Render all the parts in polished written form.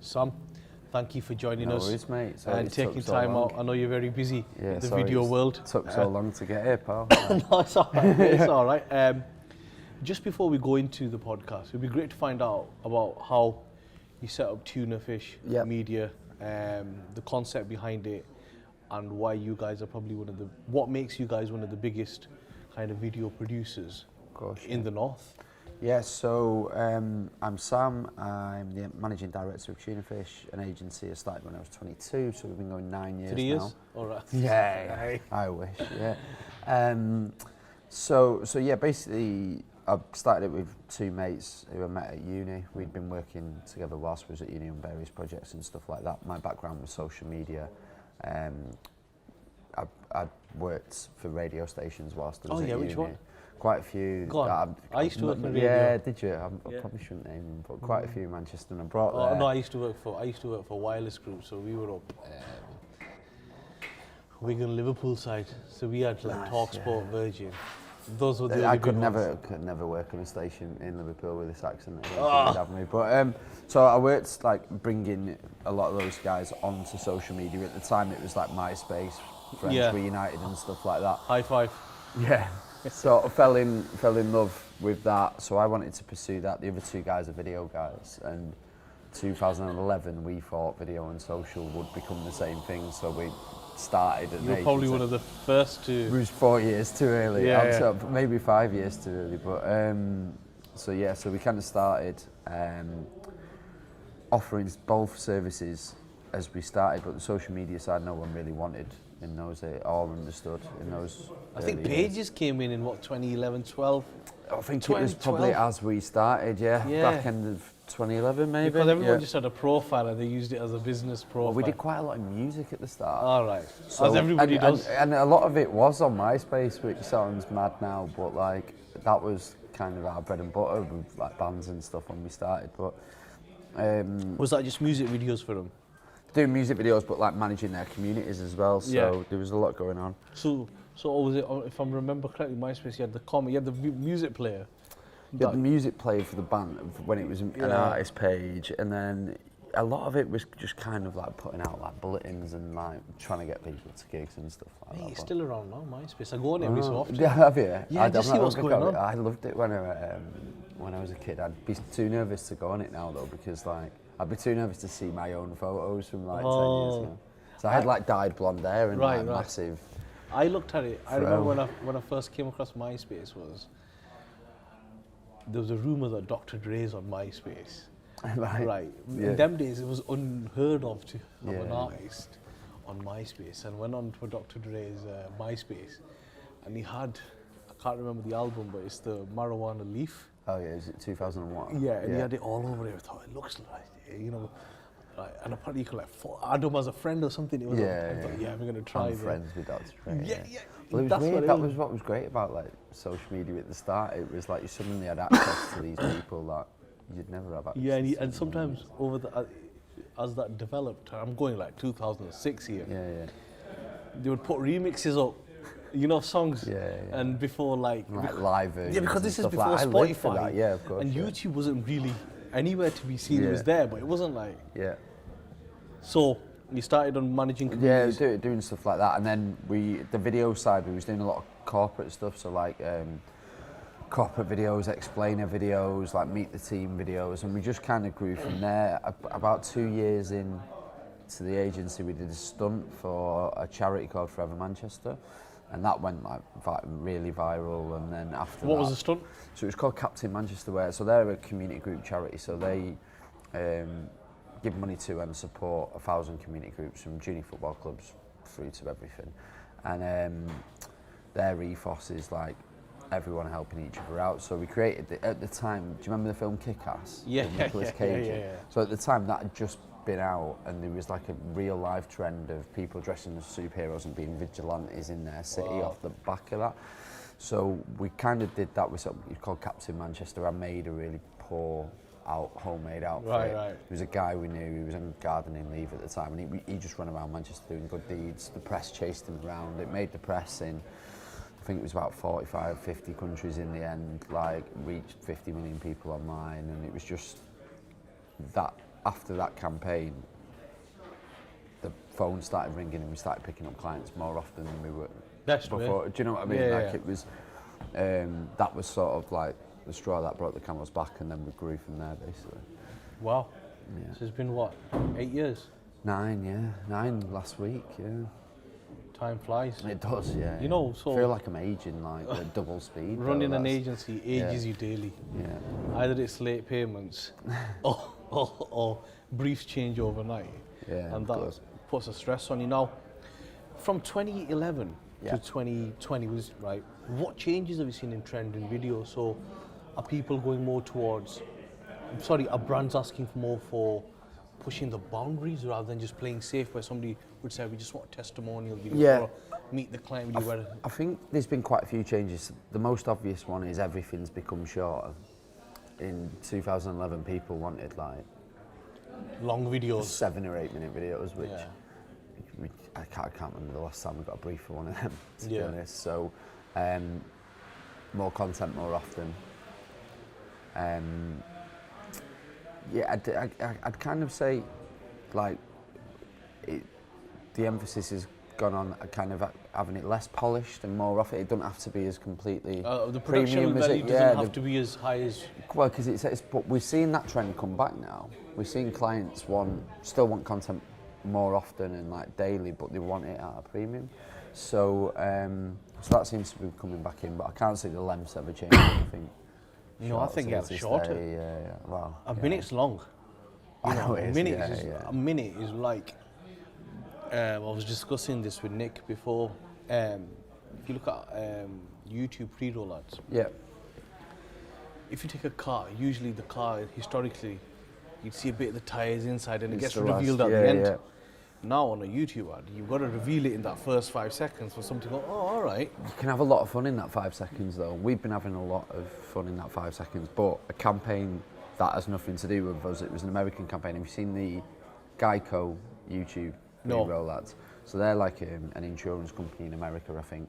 Sam, thank you for joining us. No worries, mate. And taking time out. I know you're very busy in the video world. Took so long to get here, pal. No, it's all right. It's all right. Just before we go into the podcast, it'd be great to find out about how you set up Tunafish Media, the concept behind it, and why you guys are probably what makes you guys one of the biggest kind of video producers in the North. Yeah, so I'm Sam. I'm the managing director of Tunafish, an agency I started when I was 22, so we've been going 9 years 3 years? now. All right. Yeah, I wish, yeah. So yeah, basically I started it with two mates who I met at uni. We'd been working together whilst we was at uni on various projects and stuff like that. My background was social media. I worked for radio stations whilst I was at uni. Which one? Quite a few. Go on. I used to work for radio. Yeah, did you? I probably shouldn't name them, but quite a few in Manchester and abroad. No, I used to work for Wireless Group, so we were up Wigan, Liverpool side. So we had like Talksport, Virgin. Those were the I only could big never work on a station in Liverpool with this accent. I don't think you'd have me. But so I worked like bringing a lot of those guys onto social media. At the time, it was like MySpace, Friends Reunited, and stuff like that. High five. Yeah. So I fell in love with that. So I wanted to pursue that. The other two guys are video guys, and 2011 we thought video and social would become the same thing. So we started. You were probably one of the first to. It was 4 years too early. Yeah. Maybe 5 years too early. But so we kind of started offering both services as we started, but the social media side no one really wanted in those or understood in those. I think Pages came in what 2011, 12. I think it was probably as we started, back end of 2011 maybe. Because everyone just had a profile and they used it as a business profile. Well, we did quite a lot of music at the start. All right, so, as everybody does. And a lot of it was on MySpace, which sounds mad now, but like that was kind of our bread and butter with like bands and stuff when we started. But was that just music videos for them? Doing music videos, but like managing their communities as well. So there was a lot going on. So was it? If I remember correctly, MySpace, you had you had the music player. You had the music player for the band when it was an artist page, and then a lot of it was just kind of like putting out like bulletins and like trying to get people to gigs and stuff like that. It's still around now, MySpace. I go on it every so often. Yeah, have you? Yeah, just see what's going on. I loved it when I was a kid. I'd be too nervous to go on it now though, because like I'd be too nervous to see my own photos from like 10 years ago. So I had like dyed blonde hair and like massive. I looked at it. I remember when I first came across MySpace there was a rumour that Dr. Dre's on MySpace. Right. In them days, it was unheard of to have an artist on MySpace. And went on to Dr. Dre's MySpace, and he had, I can't remember the album, but it's the Marijuana Leaf. Oh yeah, is it 2001? Yeah, and he had it all over there. I thought it looks like, and apparently you could add him as a friend or something. It was I thought, I'm going to try it. Friends with Dr. Dre. Yeah. Well, it was weird. That was what was great about like social media at the start. It was like you suddenly had access to these people that you'd never have access to. And sometimes as that developed, I'm going like 2006 here. Yeah. They would put remixes up, songs. And before like live versions. Yeah, because this is before Spotify. That. Of course. And YouTube wasn't really anywhere to be seen. It was there, but it wasn't like. Yeah. So you started on managing communities. Yeah, doing stuff like that, and then the video side, we was doing a lot of corporate stuff, so like corporate videos, explainer videos, like meet the team videos, and we just kind of grew from there. About 2 years in to the agency, we did a stunt for a charity called Forever Manchester, and that went like really viral. And then after what was the stunt? So it was called Captain Manchester Wear. So they're a community group charity, so they give money to and support 1,000 community groups from junior football clubs through to everything. And their ethos is like everyone helping each other out. So we created at the time, do you remember the film Kick-Ass? Yeah. With Nicolas Cage? So at the time that had just been out, and there was like a real life trend of people dressing as superheroes and being vigilantes in their city off the back of that. So we kind of did that with something called Captain Manchester. I made a really poor homemade outfit. Right. There was a guy we knew, he was on gardening leave at the time, and he just ran around Manchester doing good deeds. The press chased him around. It made the press in, I think it was about 45, 50 countries in the end, like reached 50 million people online, and it was just that after that campaign, the phone started ringing and we started picking up clients more often than we were before. Do you know what I mean? It was, that was sort of like the straw that brought the camel's back, and then we grew from there, basically. Wow. Yeah. So it's been what, 8 years? 9 last week, yeah. Time flies. It does, yeah. You know, so... I feel like I'm aging like at double speed. Running an agency ages you daily. Yeah. Either it's late payments or briefs change overnight. Yeah, and that puts a stress on you. Now, from 2011 to 2020, right, what changes have you seen in trend in video? So are people going more towards, are brands asking for more for pushing the boundaries rather than just playing safe, where somebody would say, we just want a testimonial video or meet the client video? I think there's been quite a few changes. The most obvious one is everything's become shorter. In 2011, people wanted like long videos, 7 or 8 minute videos, which I can't remember the last time we got a brief for one of them, to be honest. So more content more often. I'd kind of say, like, the emphasis has gone on kind of having it less polished and more off it. It doesn't have to be as completely the premium production value doesn't have to be as high as... Well, because but we're seeing that trend come back now. We're seeing clients still want content more often and like daily, but they want it at a premium. So that seems to be coming back in, but I can't see the lengths ever changing, I think. No, I think it's shorter. Well, a minute's long. I know it is. A minute is like. I was discussing this with Nick before. If you look at YouTube pre-roll ads. Yeah. If you take a car, usually the car historically, you'd see a bit of the tires inside, and it gets revealed at the end. Yeah. Now on a YouTube ad, you've got to reveal it in that first 5 seconds for somebody to go, oh, all right. You can have a lot of fun in that 5 seconds, though. We've been having a lot of fun in that 5 seconds, but a campaign that has nothing to do with us. It was an American campaign. Have you seen the Geico YouTube roll ads? So they're like an insurance company in America, I think,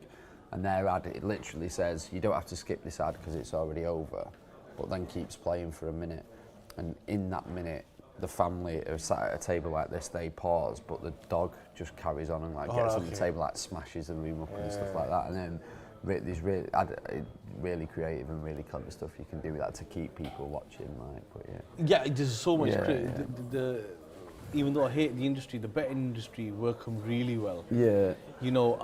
and their ad, it literally says, you don't have to skip this ad because it's already over, but then keeps playing for a minute. And in that minute, the family are sat at a table like this, they pause, but the dog just carries on and gets on the table, smashes the room up and stuff like that. And then there's really creative and really clever stuff you can do with that to keep people watching. Yeah, there's so much. Even though I hate the industry, the betting industry work them really well. Yeah. You know,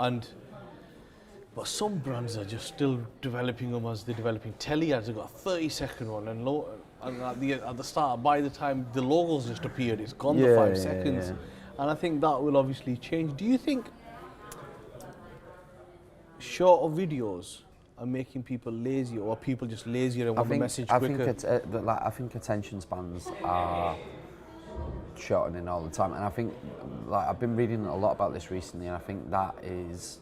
but some brands are just still developing them as they're developing. Telly ads have got a 30-second one, and at the start, by the time the logo's just appeared, it's gone the 5 seconds. And I think that will obviously change. Do you think shorter videos are making people lazy, or are people just lazier and want the message quicker? I think attention spans are shortening all the time, and I think I've been reading a lot about this recently, and I think that is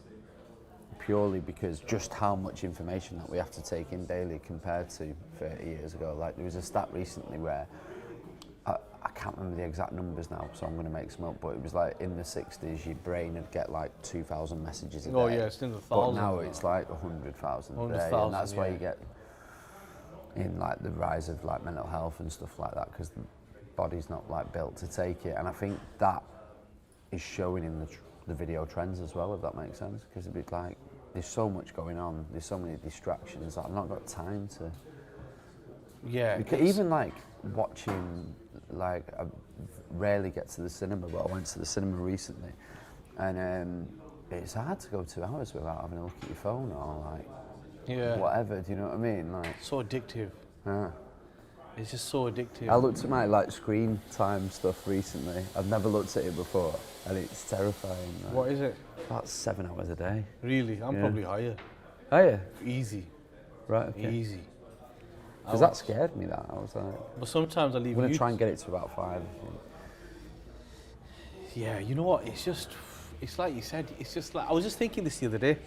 purely because just how much information that we have to take in daily compared to 30 years ago. Like, there was a stat recently where I can't remember the exact numbers now, so I'm going to make some up, but it was like in the 60s your brain would get like 2,000 messages a day. Oh yeah, it's in the thousands. But now it's like 100,000 a day, and that's why you get in like the rise of like mental health and stuff like that, because the body's not like built to take it. And I think that is showing in the video trends as well, if that makes sense, because it'd be like, there's so much going on, there's so many distractions that I've not got time to. Yeah. Because even like watching, like, I rarely get to the cinema, but I went to the cinema recently, and it's hard to go 2 hours without having a look at your phone or like whatever. Do you know what I mean? Like, so addictive. Yeah. It's just so addictive. I looked at my like screen time stuff recently. I've never looked at it before, and it's terrifying. Like, what is it? About 7 hours a day. Really? I'm probably higher. Are you? Easy. Right. Okay. Easy. Because that scared me. That I was like. But sometimes I leave. I'm gonna try and get it to about 5. I think. Yeah. You know what? It's like you said. It's just like I was just thinking this the other day.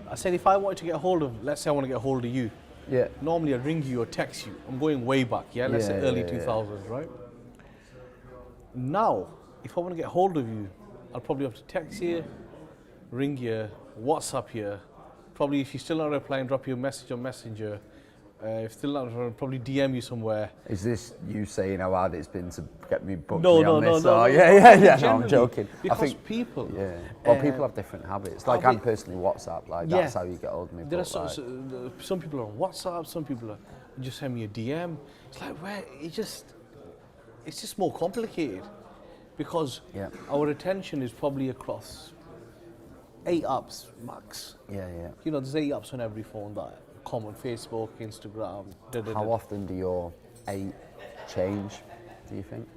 I said if I wanted to get hold of, let's say I want to get hold of you. Yeah. Normally I'd ring you or text you. I'm going way back, let's say early 2000s, right? Now, if I want to get hold of you, I'll probably have to text you, ring you, WhatsApp you. Probably if you're still not replying, drop you a message on Messenger. If still not, I'll probably DM you somewhere. Is this you saying how hard it's been to get me booked No, me no, on no, this? no, Oh, no. yeah. No, Generally, I'm joking. Because I think people. Yeah. Well, people have different habits. Like I'm personally WhatsApp. Like Yeah. that's how you get hold of me. There are but, like, some people are on WhatsApp. Some people are just send me a DM. It's like where it's just more complicated because our attention is probably across 8 apps max. Yeah. You know, there's 8 apps on every phone that common: Facebook, Instagram. How often do your 8 change? Do you think?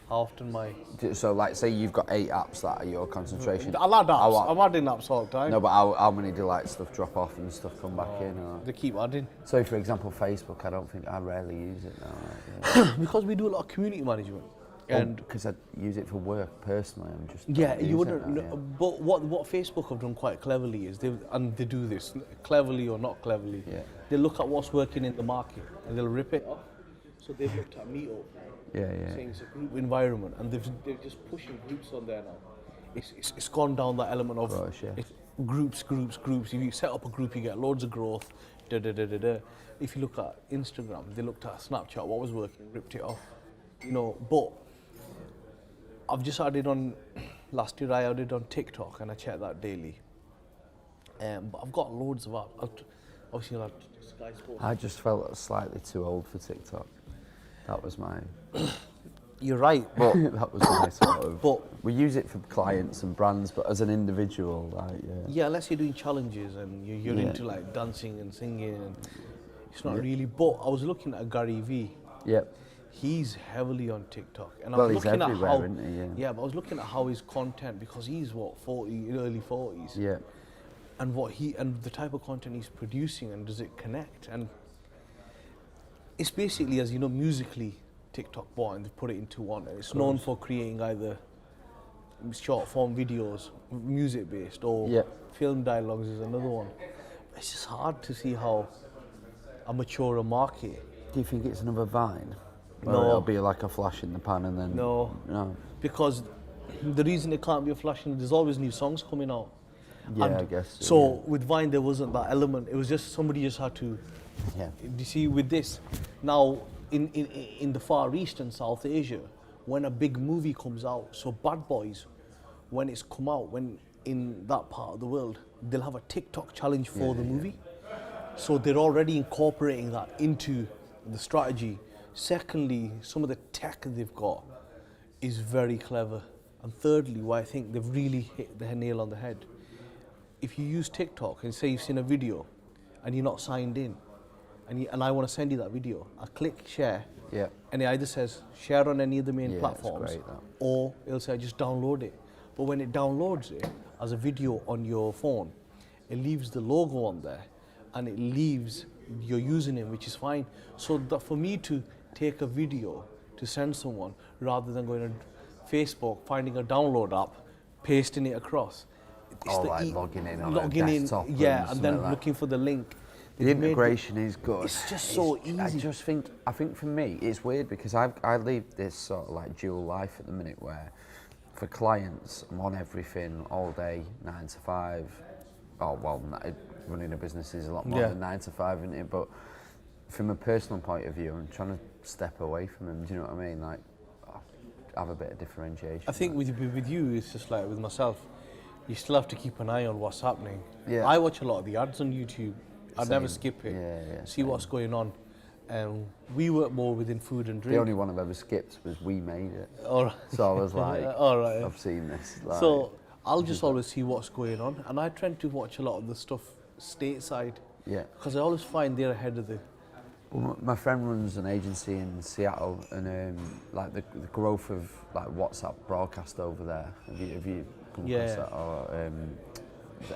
How often So, like, say you've got 8 apps that are your concentration. I'll add apps. I'm adding apps all the time. No, but how many do like stuff drop off and stuff come back in? Or? They keep adding. So, for example, Facebook, I rarely use it now. Because we do a lot of community management. And because I use it for work personally, I'm just you wouldn't. No, but what Facebook have done quite cleverly is they do this cleverly or not cleverly. Yeah. They look at what's working in the market and they'll rip it off. So they've looked at Meetup, saying it's a group environment, and they're just pushing groups on there now. It's gone down that element of it's groups. If you set up a group, you get loads of growth. If you look at Instagram, they looked at Snapchat, what was working, ripped it off. You know, but I've just added on, last year I added on TikTok and I check that daily. But I've got loads of apps. Obviously, I'll have Sky Sports. I just felt slightly too old for TikTok. That was my... You're right. But that was my sort of... But we use it for clients and brands, but as an individual, like, yeah, unless you're doing challenges and you're into like dancing and singing, and it's not really. But I was looking at Gary Vee. Yep. He's heavily on TikTok, and well, I was he's looking everywhere, at how, isn't he? but I was looking at how his content, because he's early 40s, Yeah. and the type of content he's producing, and does it connect? And it's basically, as you know, musically TikTok bought and they put it into one. And it's known for creating either short form videos, music based, or film dialogues is another one. It's just hard to see how a mature market. Do you think it's another Vine? No. Or it'll be like a flash in the pan and then... No. Because the reason it can't be a flash, there's always new songs coming out. Yeah, and I guess. So with Vine, there wasn't that element. It was just somebody just had to... Yeah. You see, with this, now in the Far East and South Asia, when a big movie comes out, so Bad Boys, when it's come out, when in that part of the world, they'll have a TikTok challenge for the movie. So they're already incorporating that into the strategy. Secondly, some of the tech they've got is very clever. And thirdly, why I think they've really hit the nail on the head. If you use TikTok and say you've seen a video and you're not signed in, and I want to send you that video, I click share, and it either says share on any of the main platforms, or it'll say just download it. But when it downloads it as a video on your phone, it leaves the logo on there, and it leaves your username, which is fine. So that for me to take a video to send someone, rather than going on Facebook, finding a download app, pasting it across. It's logging in on a desktop and then like looking for the link. The integration is good. It's just so easy. I think for me, it's weird because I lead this sort of like dual life at the minute where for clients, I'm on everything all day, 9 to 5. Oh, well, running a business is a lot more than 9 to 5, isn't it? But from a personal point of view, I'm trying to step away from them. Do you know what I mean? Like, have a bit of differentiation. I think with you, it's just like with myself, you still have to keep an eye on what's happening. Yeah. I watch a lot of the ads on YouTube. I never skip it. See same. what's going on. We work more within food and drink. The only one I've ever skipped was We Made It. All right. So I was like, all right. I've seen this. Like, so I'll just always see what's going on, and I tend to watch a lot of the stuff stateside. Yeah. Because I always find they're ahead of the... Well, my friend runs an agency in Seattle, and like the growth of like WhatsApp broadcast over there. Have you come across that? Or,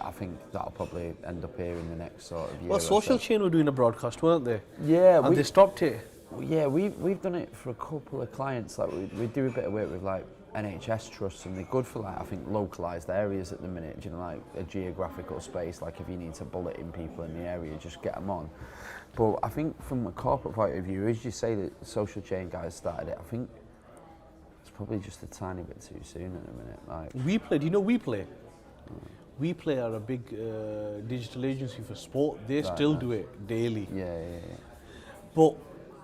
I think that'll probably end up here in the next sort of year. Well, Social Chain were doing a broadcast, weren't they? Yeah. And they stopped it. Yeah, we've done it for a couple of clients. Like we do a bit of work with like NHS trusts, and they're good for like I think localised areas at the minute. You know, like a geographical space. Like if you need to bullet in people in the area, just get them on. But I think from a corporate point of view, as you say that the Social Chain guys started it, I think it's probably just a tiny bit too soon at the minute. Like WePlay, do you know WePlay? WePlay are a big digital agency for sport. They still do it daily. Yeah. But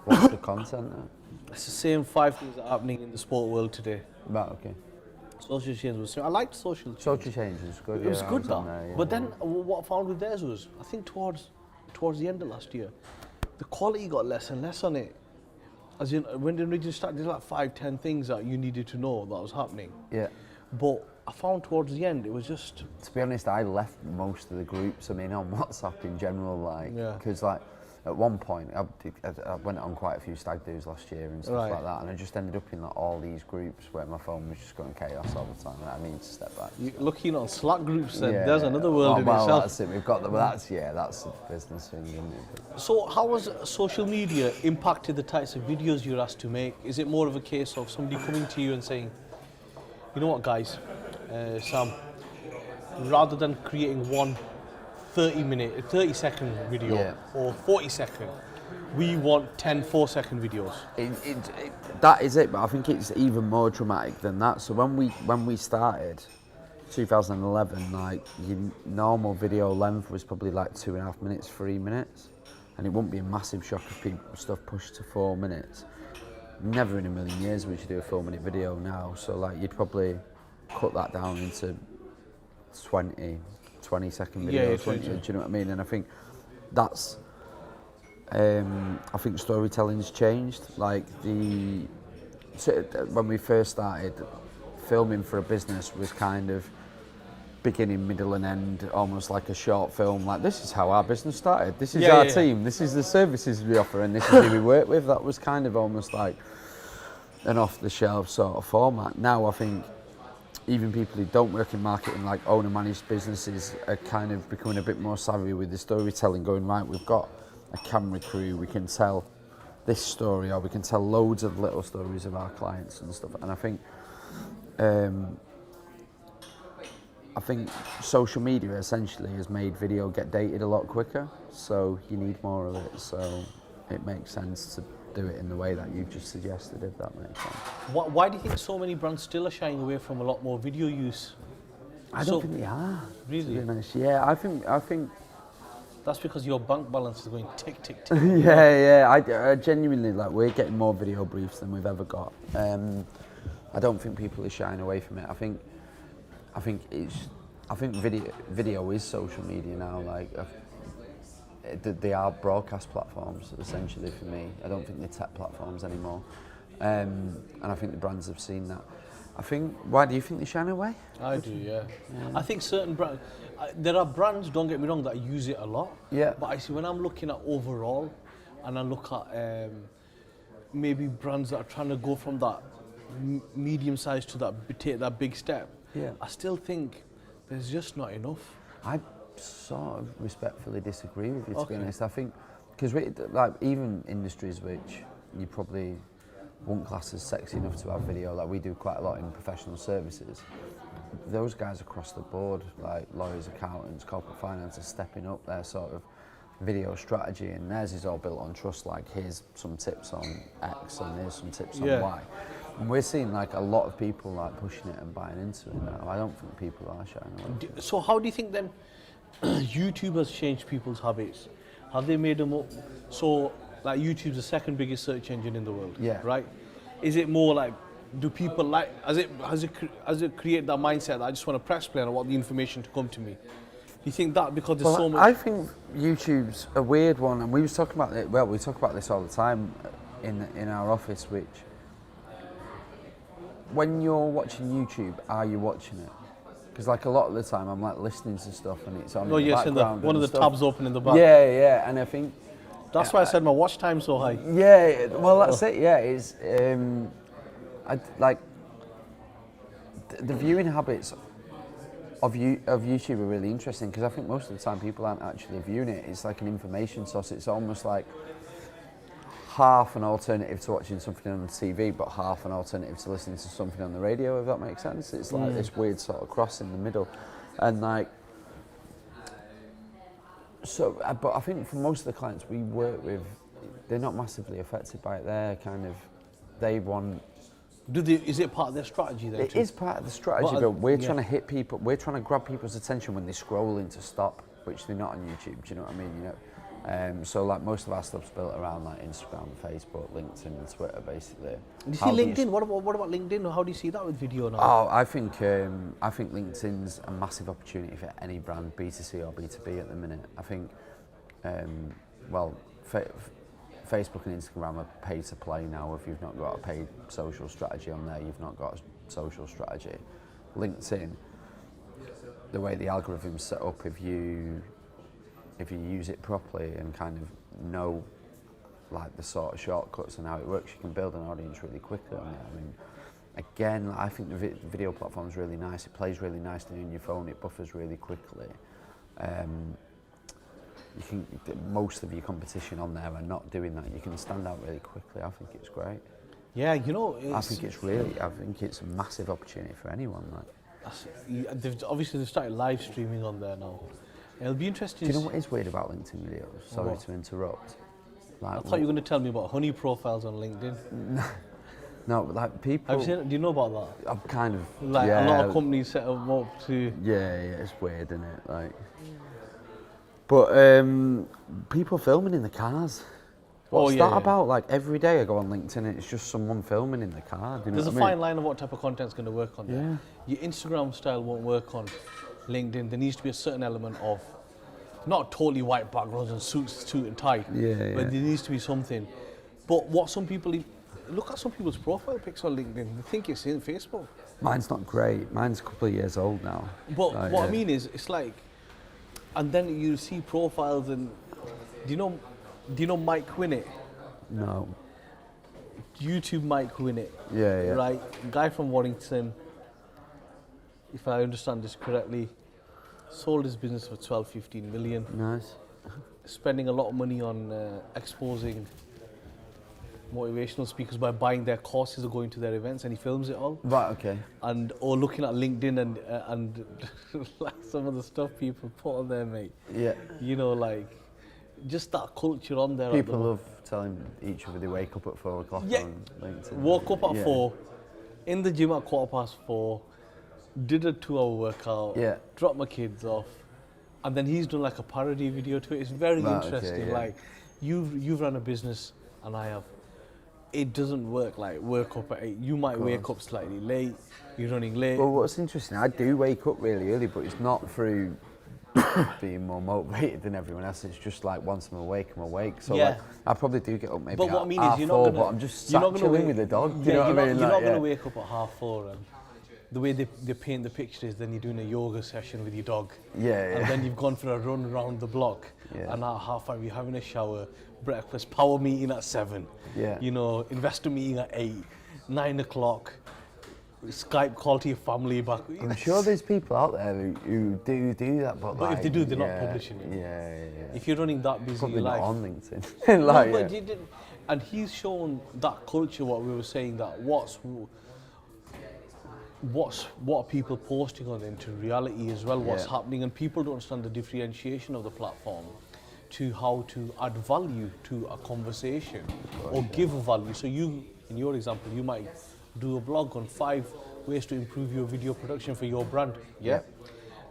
What's the content then? it's the same 5 things that are happening in the sport world today. Right, okay. Social change was. I liked social change. Social change is good. It was yeah, I good was that. on there, yeah. But then what I found with theirs was, I think towards the end of last year, the quality got less and less on it. As in, when they originally started, there's like 5, 10 things that you needed to know that was happening. Yeah. But I found towards the end, it was just... To be honest, I left most of the groups, I mean, on WhatsApp in general, like, because like, at one point, I went on quite a few stag do's last year and stuff like that, and I just ended up in like all these groups where my phone was just going chaos all the time, and I needed to step back. You're looking on Slack groups, then there's another world in well, itself. That's it. We've got the, that's the business thing, isn't it? So how has social media impacted the types of videos you're asked to make? Is it more of a case of somebody coming to you and saying, you know what, guys, Sam, rather than creating one 30-second video or 40-second, we want 10 4-second videos. That is it, but I think it's even more dramatic than that. So when we started, 2011, like your normal video length was probably like 2.5 minutes, 3 minutes, and it wouldn't be a massive shock if people stuff pushed to 4 minutes. Never in a million years would you do a 4-minute video now. So like you'd probably cut that down into 20-second videos, wouldn't you? Do you know what I mean? And I think that's, I think storytelling's changed. Like when we first started, filming for a business was kind of beginning, middle and end, almost like a short film. Like, this is how our business started. This is our team. This is the services we offer, and this is who we work with. That was kind of almost like an off-the-shelf sort of format. Now I think even people who don't work in marketing, like owner-managed businesses, are kind of becoming a bit more savvy with the storytelling, going, right, we've got a camera crew, we can tell this story, or we can tell loads of little stories of our clients and stuff. And I think social media essentially has made video get dated a lot quicker, so you need more of it. So it makes sense to do it in the way that you've just suggested, if that makes sense. Why do you think so many brands still are shying away from a lot more video use? I don't think they are. Really? To be honest. Yeah, I think. That's because your bank balance is going tick, tick, tick. yeah. I genuinely, like, we're getting more video briefs than we've ever got. I don't think people are shying away from it. I think video is social media now. Like, they are broadcast platforms essentially for me. I don't think they're tech platforms anymore, and I think the brands have seen that. I think. Why do you think they're shying away? I do, yeah. I think certain brands. There are brands, don't get me wrong, that use it a lot. Yeah. But I see when I'm looking at overall, and I look at maybe brands that are trying to go from that medium size to take that big step. Yeah. I still think there's just not enough. I sort of respectfully disagree with you, to be honest. I think because like even industries which you probably won't class as sexy enough to have video, like we do quite a lot in professional services. Those guys across the board, like lawyers, accountants, corporate finance, are stepping up their sort of video strategy, and theirs is all built on trust. Like, here's some tips on X and here's some tips on Y. And we're seeing like a lot of people like pushing it and buying into it now. I don't think people are shying away. So how do you think then YouTube has changed people's habits? Have they made them up? So like YouTube's the second biggest search engine in the world, right? Is it more like, do people like, has it created that mindset that I just want to press play and I want the information to come to me? Do you think that because there's so much? I think YouTube's a weird one, and we was talking about it. Well, we talk about this all the time in our office. Which, when you're watching YouTube, are you watching it? Because like a lot of the time, I'm like listening to stuff and it's on in the background. One of the tabs open in the back. Yeah, and I think that's why I said my watch time's so high. Yeah, well that's it. Yeah, is I like the viewing habits of YouTube are really interesting, because I think most of the time people aren't actually viewing it. It's like an information source. It's almost like half an alternative to watching something on the TV, but half an alternative to listening to something on the radio, if that makes sense. It's like this weird sort of cross in the middle. And like, so, but I think for most of the clients we work with, they're not massively affected by it. They're kind of, they want... Is it part of their strategy then? It is part of the strategy, but we're trying to hit people, we're trying to grab people's attention when they're scrolling to stop, which they're not on YouTube, do you know what I mean? You know, So like most of our stuff's built around like Instagram, Facebook, LinkedIn and Twitter basically. Do you see LinkedIn? What about LinkedIn? How do you see that with video now? Oh, I think LinkedIn's a massive opportunity for any brand, B2C or B2B at the minute. I think, Facebook and Instagram are pay to play now. If you've not got a paid social strategy on there, you've not got a social strategy. LinkedIn, the way the algorithm's set up, if you use it properly and kind of know like the sort of shortcuts and how it works, you can build an audience really quickly on there. I mean, again, I think the video platform's really nice. It plays really nicely on your phone. It buffers really quickly. Most of your competition on there are not doing that. You can stand out really quickly. I think it's great. Yeah, I think it's a massive opportunity for anyone. Like. They've started live streaming on there now. It'll be interesting. Do you know what is weird about LinkedIn videos? Sorry to interrupt. Like, I thought you were going to tell me about honey profiles on LinkedIn. No, like people. Do you know about that? I'm kind of. Like a lot of companies set them up to. Yeah, it's weird, isn't it? Like. But people filming in the cars. What's that about? Like every day I go on LinkedIn and it's just someone filming in the car. Do you know There's what a I mean? fine line of what type of content's going to work on there. Your Instagram style won't work on LinkedIn. There needs to be a certain element of not totally white backgrounds and suit and tie, but there needs to be something. But what some people look at some people's profile pics on LinkedIn, they think it's in Facebook. Mine's not great. Mine's a couple of years old now. But what I mean is, it's like, and then you see profiles and do you know Mike Winnett? No. YouTube Mike Winnett. Yeah. Right, guy from Warrington. If I understand this correctly, sold his business for 12-15 million. Nice. Spending a lot of money on exposing motivational speakers by buying their courses or going to their events, and he films it all. Right. Okay. Or looking at LinkedIn and like some of the stuff people put on there, mate. Yeah. You know, like just that culture on there. People love telling each other they wake up at 4 o'clock on LinkedIn. Woke up at 4, in the gym at 4:15, did a 2-hour workout, dropped my kids off, and then he's done like a parody video to it. It's very interesting. Okay, like you've run a business and I have. It doesn't work like work up at 8. You might wake up slightly late. You're running late. Well, what's interesting, I do wake up really early, but it's not through being more motivated than everyone else. It's just like once I'm awake, I'm awake. So like, I probably do get up maybe but what I mean at is you're not 4, gonna, but I'm just sat chilling with the dog. Do you know what I mean? You're not going to wake up at 4:30 and the way they paint the picture is then you're doing a yoga session with your dog. And then you've gone for a run around the block. And at 5:30 you're having a shower, breakfast, power meeting at 7. You know, investor meeting at 8, 9 o'clock. Skype call to your family back. I'm sure there's people out there who do that, but if they do, they're not publishing it. If you're running that busy probably life, not on LinkedIn. Like, no, but you didn't, and he's shown that culture. What we were saying, that what are people posting on into reality as well, what's happening, and people don't understand the differentiation of the platform to how to add value to a conversation or give value. So you, in your example, you might do a blog on 5 ways to improve your video production for your brand.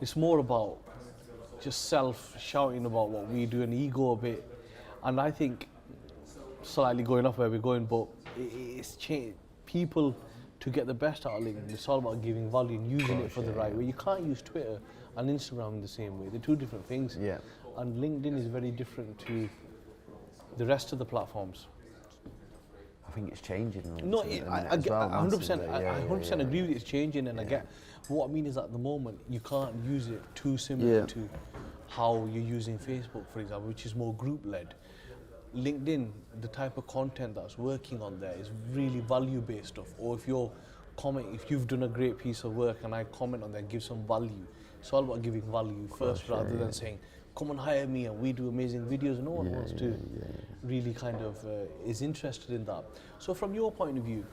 It's more about just self-shouting about what we do and ego a bit. And I think, slightly going off where we're going, but it's changed. People, to get the best out of LinkedIn, it's all about giving value and using it for the right way. You can't use Twitter and Instagram in the same way. They're two different things. And LinkedIn is very different to the rest of the platforms. I think it's changing. No, I get 100%. I 100% agree with it. It's changing, and I get. What I mean is, at the moment, you can't use it too similar to how you're using Facebook, for example, which is more group-led. LinkedIn, the type of content that's working on there is really value-based stuff. Or if you've done a great piece of work and I comment on there, give some value. It's all about giving value first, rather than saying, "Come and hire me and we do amazing videos." No one wants to really kind of is interested in that. So from your point of view,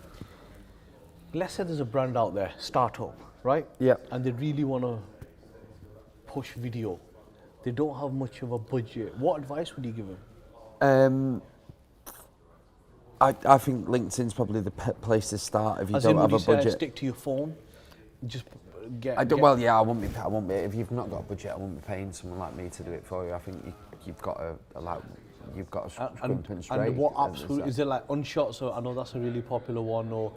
let's say there's a brand out there, startup, right? And they really want to push video. They don't have much of a budget. What advice would you give them? I think LinkedIn's probably the place to start if you As don't in, have would a you say budget. stick to your phone? Just I won't be. If you've not got a budget, I won't be paying someone like me to do it for you. I think you've got to scrimp and straight. And what apps is it, like Unshot? So I know that's a really popular one, or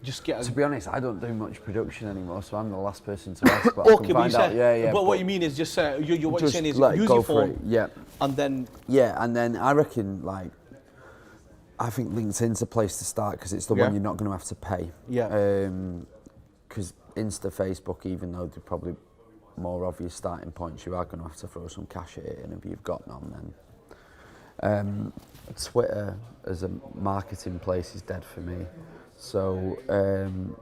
just get. To be honest, I don't do much production anymore, so I'm the last person to ask. But Okay, I can find out. But what you mean is just what you're saying is use your phone, yeah, and then and then I reckon like. I think LinkedIn's a place to start because it's the one you're not going to have to pay. Yeah. Because Insta, Facebook, even though they're probably more obvious starting points, you are going to have to throw some cash at it, and if you've got none, then Twitter as a marketing place is dead for me. So LinkedIn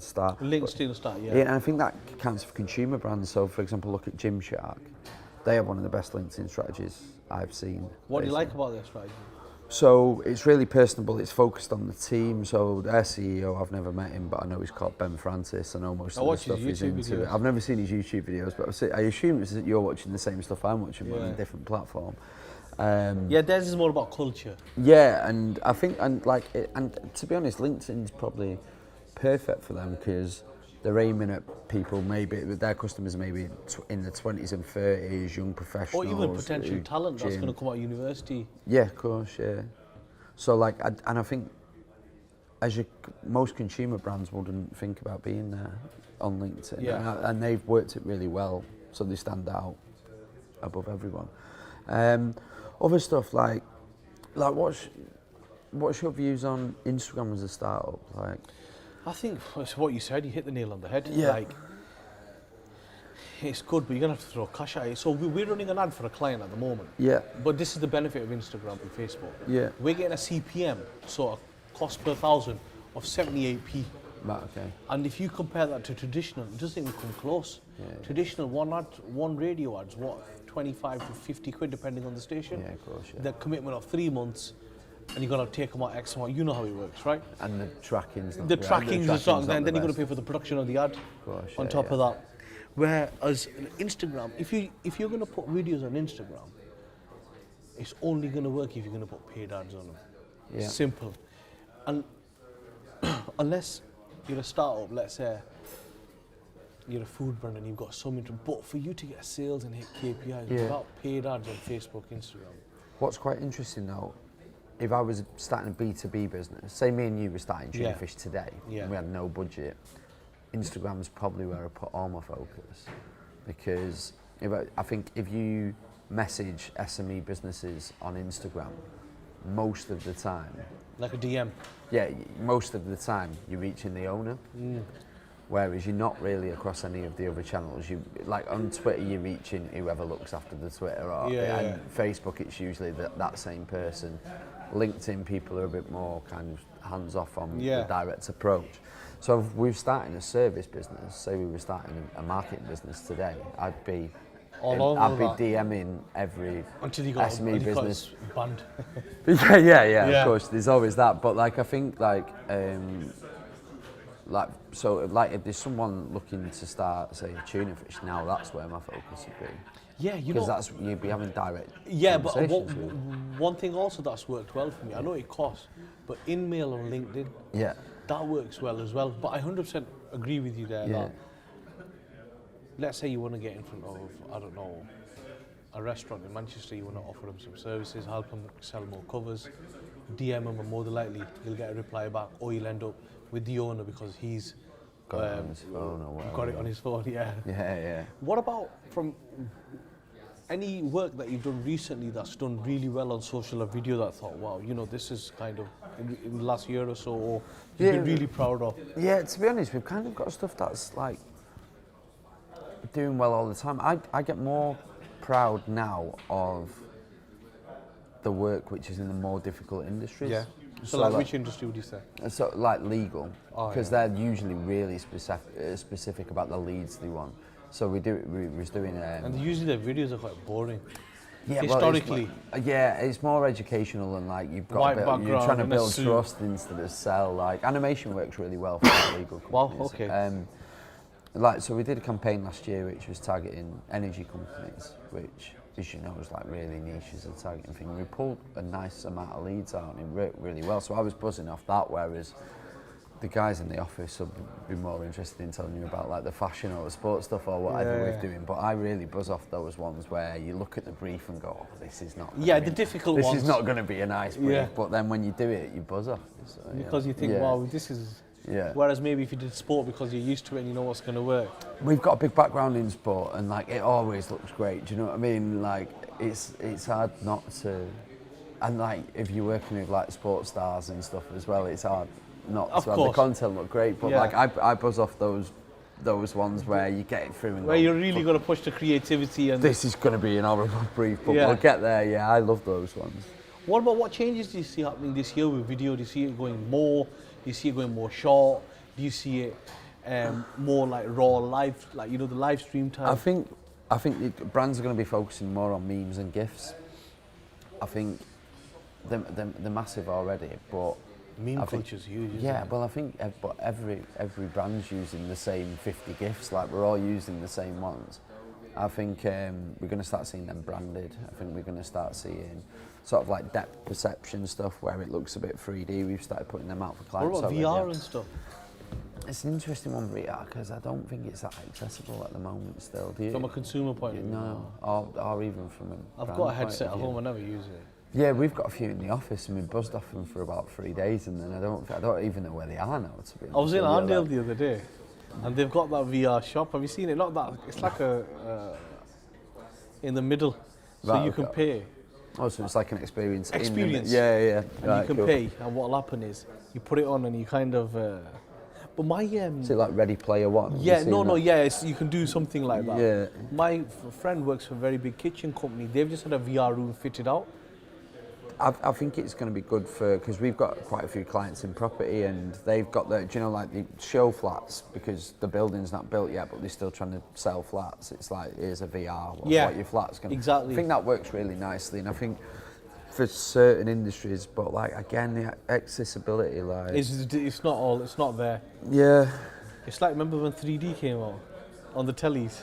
start. Yeah, and I think that counts for consumer brands. So, for example, look at Gymshark. They have one of the best LinkedIn strategies I've seen. What do you like about their strategy? So it's really personable, it's focused on the team. So their CEO, I've never met him, but I know he's called Ben Francis. I know most of the stuff he's into. Videos. I've never seen his YouTube videos, but I assume it's that you're watching the same stuff I'm watching, but on a different platform. Theirs is more about culture. Yeah, and I think, and to be honest, LinkedIn's probably perfect for them because they're aiming at people maybe, their customers maybe in the 20s and 30s, young professionals. Or even potential talent that's going to come out of university. Yeah, of course, yeah. So I think most consumer brands wouldn't think about being there on LinkedIn. Yeah. And they've worked it really well, so they stand out above everyone. Other stuff like what's your views on Instagram as a startup? Like, I think it's what you said. You hit the nail on the head. Yeah. Like, it's good, but you're gonna have to throw cash at it. So we're running an ad for a client at the moment. Yeah. But this is the benefit of Instagram and Facebook. Yeah. We're getting a CPM, so a cost per thousand of 78p. Right, okay. And if you compare that to traditional, it doesn't even come close. Yeah. Traditional one radio ad's what, 25 to 50 quid depending on the station. Yeah, of course. Yeah. The commitment of 3 months, and you're gonna take them out X amount. You know how it works, right? And the tracking's not The great. tracking's the sort, then you're gonna pay for the production of the ad on top of that. Whereas Instagram, if you're gonna put videos on Instagram, it's only gonna work if you're gonna put paid ads on them. Yeah. Simple. And unless you're a startup, let's say you're a food brand and you've got so many, but for you to get sales and hit KPIs without paid ads on Facebook, Instagram. What's quite interesting though, if I was starting a B2B business, say me and you were starting Tunafish today, and we had no budget, Instagram's probably where I put all my focus. Because I think if you message SME businesses on Instagram, most of the time... Like a DM? Yeah, most of the time you're reaching the owner. Whereas you're not really across any of the other channels. You like on Twitter, you're reaching whoever looks after the Twitter, and Facebook, it's usually that same person. LinkedIn, people are a bit more kind of hands-off on the direct approach. So if we're starting a service business, say we were starting a marketing business today, I'd be DMing every until you got SME business. Banned. yeah, of course. There's always that, but like I think if there's someone looking to start, say, Tunafish, now that's where my focus would be. Yeah, because you'd be having direct but one thing also that's worked well for me, I know it costs, but InMail on LinkedIn, that works well as well. But I 100% agree with you there. That let's say you want to get in front of, I don't know, a restaurant in Manchester, you want to offer them some services, help them sell more covers, DM them, and more than likely you'll get a reply back, or you'll end up with the owner because he's got it on his phone or whatever. Got it on his phone, Yeah. What about from any work that you've done recently that's done really well on social or video that I thought, wow, this is kind of in the last year or so, or you've been really proud of? Yeah, to be honest, we've kind of got stuff that's like doing well all the time. I get more proud now of the work which is in the more difficult industries. Yeah. So like which industry would you say? So like legal, because they're usually really specific about the leads they want. So we was doing. And usually their videos are quite boring. Yeah, historically. It's more educational and like you've got you're trying to build trust instead of sell. Like animation works really well for legal companies. Wow, okay. So we did a campaign last year which was targeting energy companies, which, as you know, was like really niche as a targeting thing. We pulled a nice amount of leads out and it worked really well. So I was buzzing off that, whereas the guys in the office will be more interested in telling you about like the fashion or the sports stuff or whatever we're doing. But I really buzz off those ones where you look at the brief and go, oh, this is not. The difficult ones. This is not going to be a nice brief. But then when you do it, you buzz off. So, because you think, wow, this is. Yeah. Whereas maybe if you did sport because you're used to it and you know what's going to work. We've got a big background in sport and like it always looks great. Do you know what I mean? Like it's hard not to. And like if you're working with like sports stars and stuff as well, it's hard not to have the content look great. But like I buzz off those ones where you get it through and where you're really going to push the creativity and this is going to be an horrible brief, but we'll get there. Yeah, I love those ones. What changes do you see happening this year with video? Do you see it going more? Do you see it going more short? Do you see it more like raw live, like the live stream type? I think the brands are going to be focusing more on memes and GIFs. I think they're massive already, but meme culture's huge. Yeah, well, I think but every brand's using the same 50 GIFs. Like we're all using the same ones. I think we're going to start seeing them branded. I think we're going to start seeing sort of like depth perception stuff where it looks a bit 3D. We've started putting them out for clients. What about VR and stuff? It's an interesting one, VR, because I don't think it's that accessible at the moment still. Do you? From a consumer point of view? No, or even from a I've got a headset at home, I never use it. Yeah, we've got a few in the office and we buzzed off them for about 3 days and then I don't even know where they are now, to be honest. I was in Arndale the other day and they've got that VR shop. Have you seen it? Not that, it's like in the middle, so right, you can pay. Oh, so it's like an experience. Yeah. And right, you can pay, and what'll happen is you put it on and you kind of. But my is it like Ready Player One? Yeah, you can do something like that. Yeah. My friend works for a very big kitchen company. They've just had a VR room fitted out. I think it's going to be good because we've got quite a few clients in property and they've got the show flats because the building's not built yet, but they're still trying to sell flats. It's like, here's a VR, what your flat's going to... Exactly. I think that works really nicely and I think for certain industries, but like again, the accessibility, like... It's not there. Yeah. It's like, remember when 3D came out on the tellies?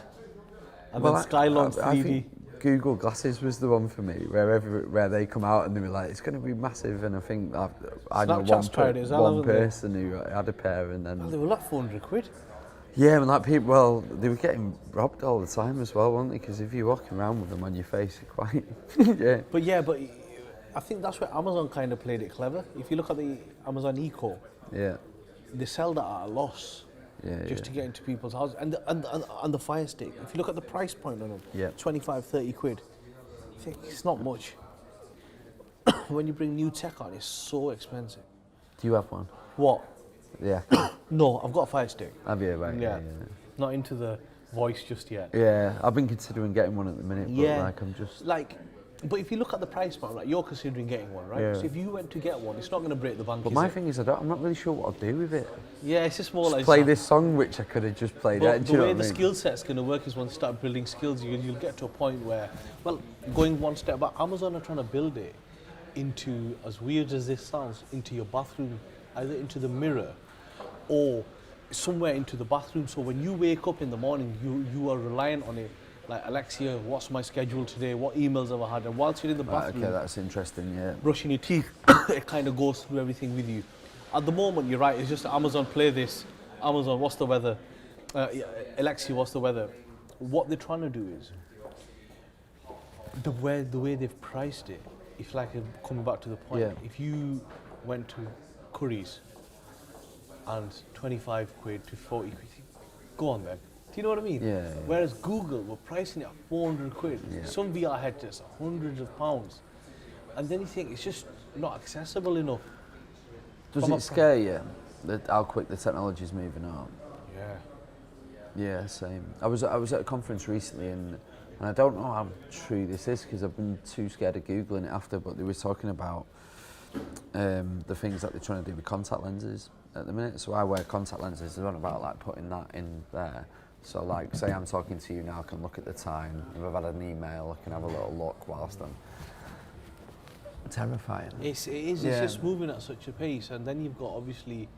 And then Sky launched 3D. I think Google Glasses was the one for me, where they come out and they were like, it's going to be massive, and I think I know one person who had a pair, and then... Well, they were like 400 quid. Yeah, and like people, they were getting robbed all the time as well, weren't they? Because if you're walking around with them on your face, you're quite... yeah. But I think that's where Amazon kind of played it clever. If you look at the Amazon Eco, they sell that at a loss. To get into people's houses. And the Fire Stick, if you look at the price point on them, 25, 30 quid, I think it's not much. When you bring new tech on, it's so expensive. Do you have one? What? Yeah. No, I've got a Fire Stick. Have you? Right. Yeah. Not into the voice just yet. Yeah, I've been considering getting one at the minute, but I'm just... But if you look at the price point, like you're considering getting one, right? Yeah. So if you went to get one, it's not going to break the bank. But my thing is, I'm not really sure what I'll do with it. Yeah, it's just more like play this song, which I could have just played. But the way the skill set's going to work is once you start building skills, you'll get to a point where, going one step back, Amazon are trying to build it into, as weird as this sounds, into your bathroom, either into the mirror or somewhere into the bathroom. So when you wake up in the morning, you are reliant on it. Like, Alexia, what's my schedule today? What emails have I had? And whilst you're in the bathroom, okay, that's interesting, yeah. brushing your teeth, it kind of goes through everything with you. At the moment, you're right, it's just Amazon, play this. Amazon, what's the weather? Alexia, what's the weather? What they're trying to do is, the way they've priced it, if coming back to the point, if you went to Curry's and 25 quid to 40 quid, go on then. Do you know what I mean? Yeah. Whereas Google were pricing it at 400 quid. Yeah. Some VR headsets are hundreds of pounds. And then you think it's just not accessible enough. Does it scare you how quick the technology is moving on? Yeah. Yeah, same. I was at a conference recently and I don't know how true this is because I've been too scared of Googling it after, but they were talking about the things that they're trying to do with contact lenses at the minute. So I wear contact lenses, they're on about like putting that in there. So like, say I'm talking to you now, I can look at the time. If I've had an email, I can have a little look whilst I'm... Terrifying. It is, it's just moving at such a pace. And then you've got, obviously,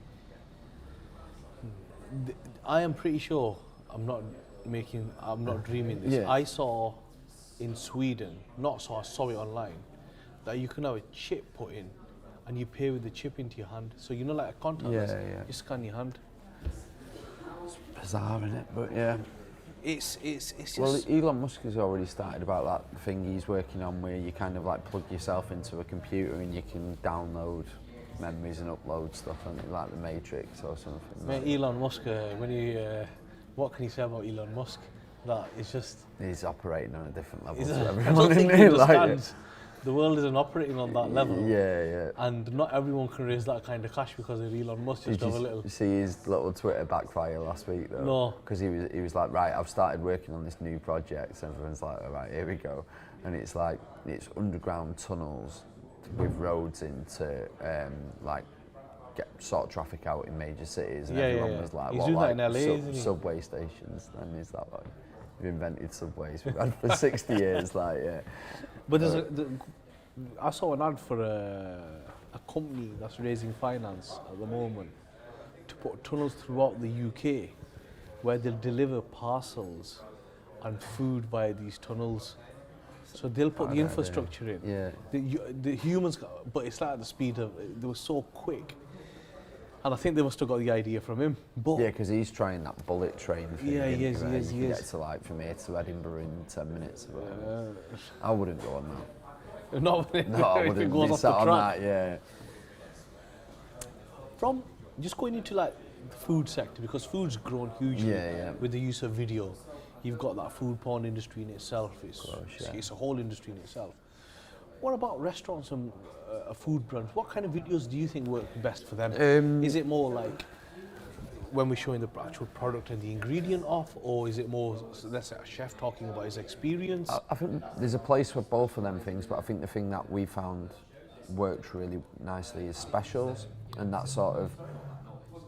I am pretty sure, I'm not dreaming this. Yeah. I saw in Sweden, I saw it online, that you can have a chip put in and you pay with the chip into your hand. So you know, like a contactless, you scan your hand. It's bizarre, isn't it? But yeah. It's just... Well, Elon Musk has already started about that thing he's working on where you kind of like plug yourself into a computer and you can download memories and upload stuff, like the Matrix or something. Mate, Elon Musk, what can you say about Elon Musk? That it's just... He's operating on a different level to I everyone. don't think he understands. Like, the world isn't operating on that level. Yeah. And not everyone can raise that kind of cash because of Elon Musk. Just have a little. You see his little Twitter backfire last week though? No. Because he was like, right, I've started working on this new project. And everyone's like, all right, here we go. And it's like, it's underground tunnels with roads into like get sort traffic out in major cities. And everyone was like, he's what, doing like that in LA, isn't he? subway stations? And he's like, we've invented subways we've had for 60 years, like, yeah. But I saw an ad for a company that's raising finance at the moment to put tunnels throughout the UK where they'll deliver parcels and food via these tunnels. So they'll put the infrastructure in. Yeah. The humans, but it's like at the speed of, they were so quick. And I think they must have got the idea from him. But yeah, because he's trying that bullet train thing. Yeah, he is. You get to like from here to Edinburgh in 10 minutes. I wouldn't go on that. No, I wouldn't it goes be off sat the on track. that, yeah. From just going into like the food sector, because food's grown hugely with the use of video. You've got that food porn industry in itself. It's a whole industry in itself. What about restaurants and food brands? What kind of videos do you think work best for them? Is it more like when we're showing the actual product and the ingredient off, or is it more, let's say, a chef talking about his experience? I think there's a place for both of them things, but I think the thing that we found works really nicely is specials, and that sort of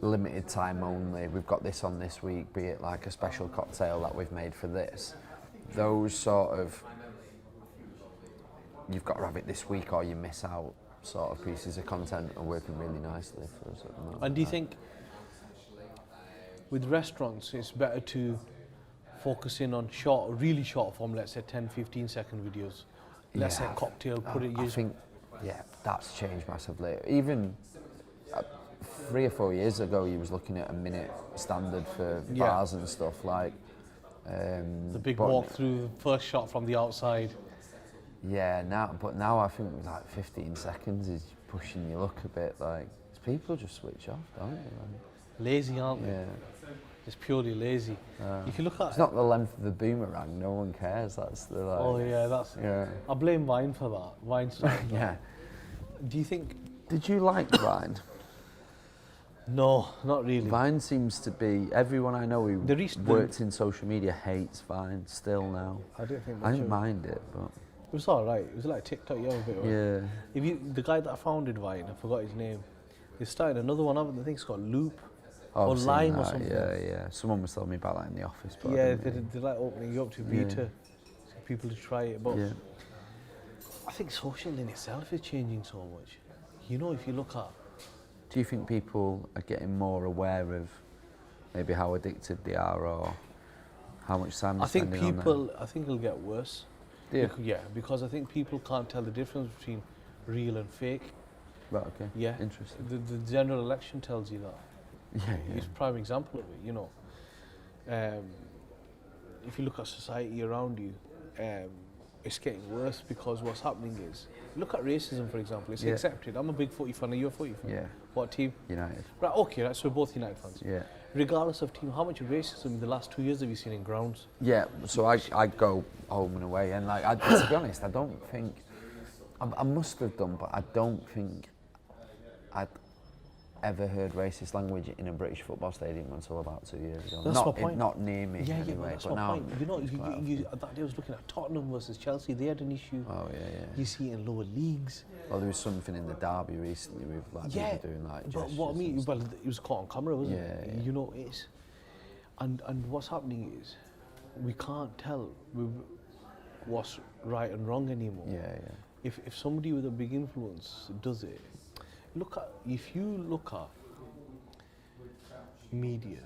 limited time only. We've got this on this week, be it like a special cocktail that we've made for this. Those sort of, you've got to have it this week or you miss out sort of pieces of content are working really nicely for us at the moment. And do you think with restaurants it's better to focus in on really short form, let's say 10-15 second videos, let's say cocktail, put it... I think, that's changed massively. Even 3 or 4 years ago you was looking at a minute standard for bars and stuff, like the big walk through, first shot from the outside. Yeah, now I think like 15 seconds is pushing your luck a bit. Like, people just switch off, don't they? Like, lazy, aren't they? Yeah. Just purely lazy. If you look at it's not the length of the boomerang. No one cares. That's the like. Oh yeah, that's. Yeah. I blame Vine for that. Vine started that. Yeah. Do you think? Did you like Vine? No, not really. Vine seems to be, everyone I know who worked in social media hates Vine still now. I don't think. I didn't mind it, but. It was alright. It was like TikTok, a bit. Yeah. The guy that founded Vine, I forgot his name. They started another one. I think it's called Loop or Lime or something. Yeah. Someone was telling me about that in the office. But yeah, they're like opening you up to beta, for people to try it. But I think social in itself is changing so much. You know, if you look at. Do you think people are getting more aware of maybe how addicted they are or how much time they're spending on them? I think it'll get worse. Yeah. Because I think people can't tell the difference between real and fake. Right, okay. Yeah. Interesting. The general election tells you that. Yeah. It's a prime example of it, you know. If you look at society around you, it's getting worse because what's happening is, look at racism, for example. It's accepted. I'm a big footy fan. Are you a footy fan? Yeah. What team? United. Right, okay, right, so we're both United fans. Yeah. Regardless of team, how much racism in the last 2 years have you seen in grounds? Yeah, so I go home and away, and like, to be honest, I don't think, I must have done, but I don't think I'd ever heard racist language in a British football stadium until about 2 years ago. That's my point. Not near me anyway, but that's but my now. Point. You know, that day I was looking at Tottenham versus Chelsea. They had an issue. Oh yeah. You see it in lower leagues. Well, there was something in the derby recently with like people doing like but what I mean, well, it was caught on camera, wasn't it? Yeah. You know, it's and what's happening is we can't tell what's right and wrong anymore. Yeah. If somebody with a big influence does it, if you look at media,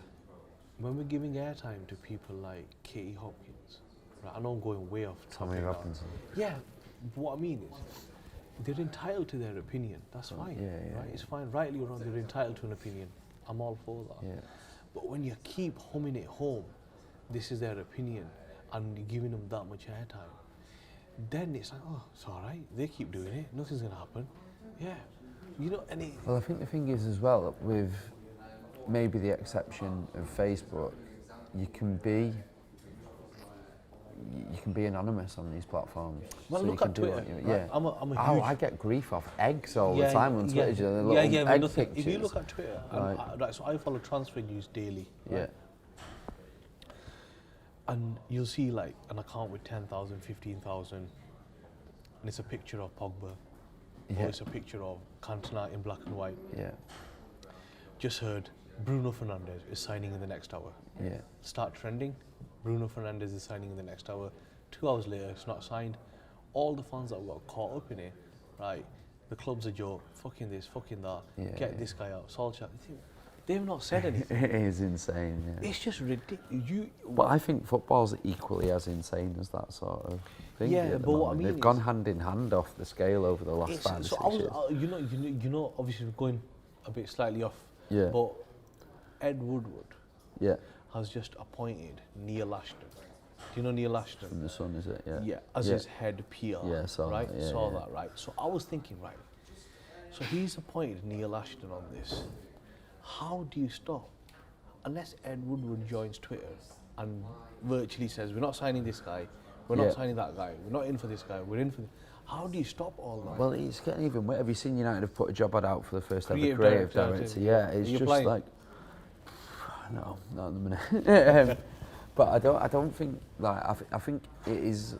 when we're giving airtime to people like Katie Hopkins, right? I know I'm going way off. Tommy Robinson. Yeah, what I mean is, they're entitled to their opinion. That's fine. Right? It's fine. Rightly or wrong, they're entitled to an opinion. I'm all for that. Yeah. But when you keep humming it home, this is their opinion, and you're giving them that much airtime, then it's like, oh, it's all right. They keep doing it. Nothing's gonna happen. Yeah. You know, and well, I think the thing is as well, with maybe the exception of Facebook, you can be anonymous on these platforms. Well, so look you at can Twitter. Do Right? yeah. I'm a oh, huge... I get grief off eggs all the time on Twitter. The little but egg nothing. pictures. If you look at Twitter, Right. right, so I follow transfer news daily. Right? Yeah. And you'll see like an account with 10,000, 15,000, and it's a picture of Pogba, or it's a picture of Cantona in black and white. Yeah. Just heard Bruno Fernandes is signing in the next hour. Yeah. Start trending. Bruno Fernandes is signing in the next hour. 2 hours later, it's not signed. All the fans that got caught up in it, right? The club's a joke. Fucking this, fucking that. Get this guy out. Solskjaer. They've not said anything. It is insane. Yeah. It's just ridiculous. But I think football's equally as insane as that sort of thing. Yeah, but what I mean they've gone hand in hand off the scale over the last 5 or 6 years. You know, obviously we're going a bit slightly off. Yeah. But Ed Woodward Yeah. has just appointed Neil Ashton. Do you know Neil Ashton? From The Sun, is it? Yeah. Yeah, as his head PR. Yeah, saw right? that. Yeah, saw yeah. that, right? So I was thinking, right, so he's appointed Neil Ashton on this. How do you stop? Unless Ed Woodward joins Twitter and virtually says, we're not signing this guy, we're not signing that guy, we're not in for this guy, we're in for this. How do you stop all that? Well, it's getting even worse. Have you seen United have put a job ad out for the first ever Creative creative director, director? Yeah, it's just applying? like, no, not at the minute. But I don't think, like, I think it is,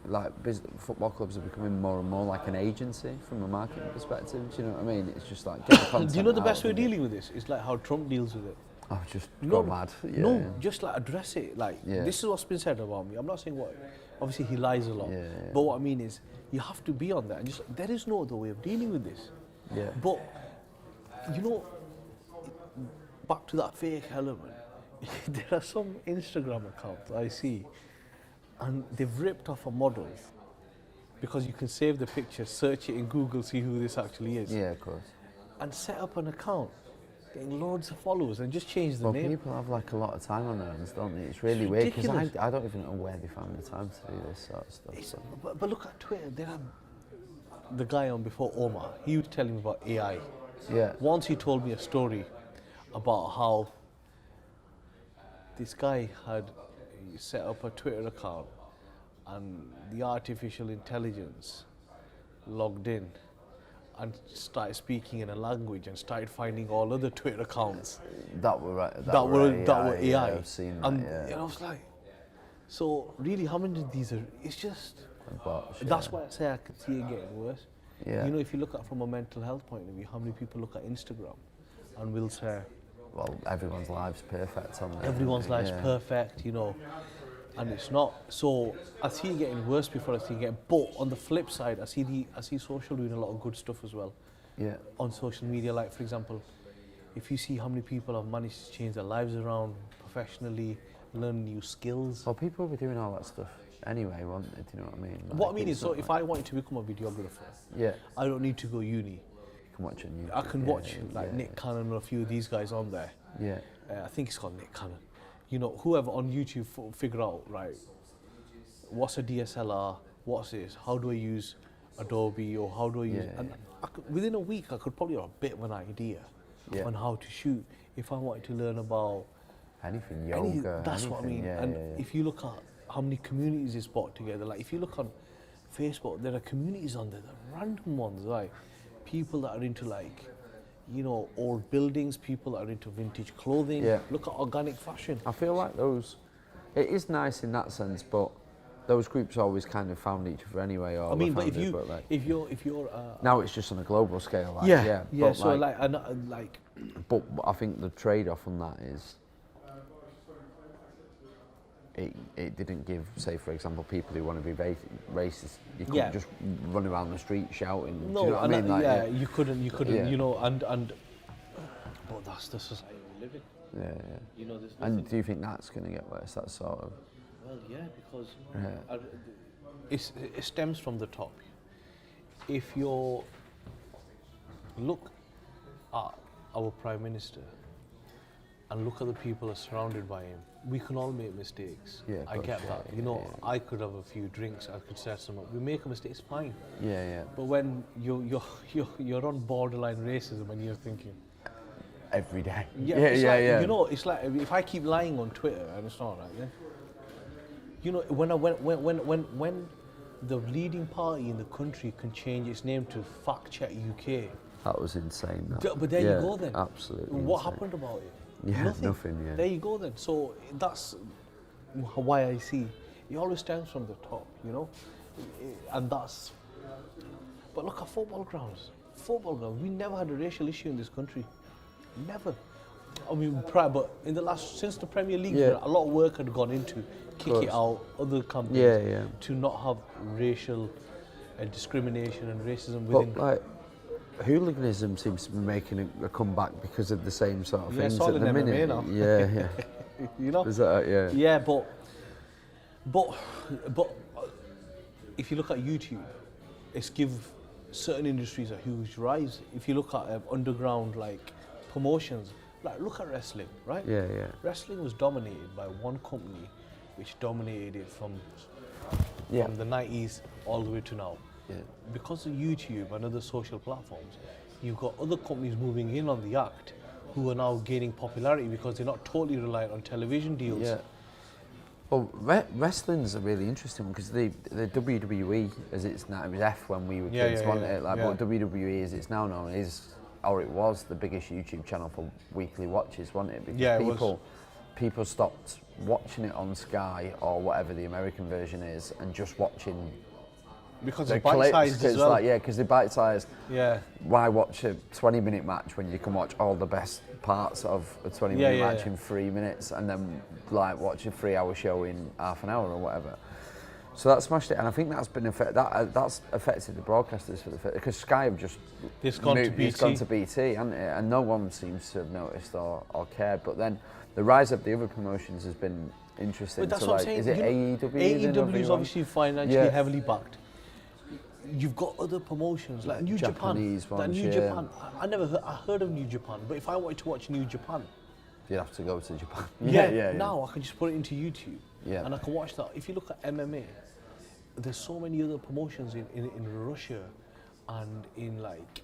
like, football clubs are becoming more and more like an agency from a marketing perspective. Do you know what I mean? It's just like, get the content do you know the out best way of of it. dealing with this? It's like how Trump deals with it. Oh, just No, go mad. Yeah, no, yeah. just like address it. Like, this is what's been said about me. I'm not saying what, obviously he lies a lot. Yeah. But what I mean is, you have to be on that. And just, there is no other way of dealing with this. Yeah. But, you know, back to that fake element, there are some Instagram accounts I see, and they've ripped off a model because you can save the picture, search it in Google, see who this actually is. Yeah, of course. And set up an account, getting loads of followers, and just change the name. People have like a lot of time on their hands, don't they? It's really weird because ridiculous. I don't even know where they find the time to do this sort of stuff. So. But look at Twitter, there are the guy on before Omar, he was telling me about AI. Yeah. Once he told me a story about how this guy had set up a Twitter account and the artificial intelligence logged in and started speaking in a language and started finding all other Twitter accounts That were right. that were AI. Yeah, I've seen that. And Yeah. I was like, so really, how many of these are? It's just. Bots, That's why I say I could see it getting worse. Yeah. You know, if you look at it from a mental health point of view, how many people look at Instagram and will say, well, everyone's life's perfect on there. everyone's life's perfect, you know, and it's not. So I see it getting worse before I see it getting. But on the flip side, I see social doing a lot of good stuff as well. Yeah. On social media, like for example, if you see how many people have managed to change their lives around professionally, learn new skills. Well, people were doing all that stuff anyway, weren't they? Do you know what I mean? What I mean is, so if I wanted to become a videographer, I don't need to go uni. You can watch it on YouTube. I can watch Nick Cannon and a few of these guys on there. Yeah. I think it's called Nick Cannon. You know, whoever on YouTube figure out, right, what's a DSLR, what's this, how do I use Adobe, or how do I use... And within a week, I could probably have a bit of an idea on how to shoot. If I wanted to learn about... Anything, yoga, that's what I mean. If you look at how many communities is brought together, like if you look on Facebook, there are communities on there, the random ones, like people that are into like, you know, old buildings, people that are into vintage clothing. Look at organic fashion. I feel like those, it is nice in that sense, but those groups always kind of found each other anyway. Or I mean, but if you're now it's just on a global scale. Like, yeah. So like, but I think the trade-off on that is. It didn't give, say, for example, people who want to be racist. You couldn't just run around the street shouting. No, do you know what I mean? Like, you couldn't. You know, but that's the society we live in. Yeah. You know, and do you think that's going to get worse? That sort of. Well, yeah, because it stems from the top. if you look at our Prime Minister and look at the people that are surrounded by him, we can all make mistakes. Yeah, I get that. You know, I could have a few drinks, I could set some up. We make a mistake, it's fine. Yeah, yeah. But when you're on borderline racism and you're thinking, every day. Yeah. You know, it's like if I keep lying on Twitter and it's not right, yeah. You know, when the leading party in the country can change its name to Fact Check UK. That was insane. That. But there you go then. Absolutely. What insane. happened about it? Yeah, nothing. Yeah. There you go then. So that's why I see it always stems from the top, you know, and that's. But look at football grounds. We never had a racial issue in this country. Never. I mean, but in the since the Premier League, a lot of work had gone into kick it out, other companies, to not have racial discrimination and racism within. But like, hooliganism seems to be making a comeback because of the same sort of things it's all at the in minute. MMA now. Yeah. You know. Is that Yeah, but if you look at YouTube, it's give certain industries a huge rise. If you look at underground like promotions, like look at wrestling, right? Yeah. Wrestling was dominated by one company, which dominated it from the 90s all the way to now. Yeah. Because of YouTube and other social platforms, you've got other companies moving in on the act who are now gaining popularity because they're not totally reliant on television deals. Yeah. Well, wrestling's a really interesting one because the WWE, as it's now, it was F when we were kids, wasn't it? Like, but WWE, as it's now known, it was the biggest YouTube channel for weekly watches, wasn't it? Because people stopped watching it on Sky or whatever the American version is and just watching. Because it's bite-sized as well. Because they're bite-sized. Yeah. Why watch a 20-minute match when you can watch all the best parts of a 20-minute match in 3 minutes and then like watch a 3-hour show in half an hour or whatever? So that smashed it, and I think that's been that's affected the broadcasters because Sky have just gone to BT, hasn't it? And no one seems to have noticed or cared. But then the rise of the other promotions has been interesting. But that's so what like, I'm saying. is it AEW? AEW is obviously financially heavily backed. You've got other promotions like New Japanese Japan. Ones, New Japan. I never heard of New Japan, but if I wanted to watch New Japan, you'd have to go to Japan. Now I can just put it into YouTube, and I can watch that. If you look at MMA, there's so many other promotions in Russia and in like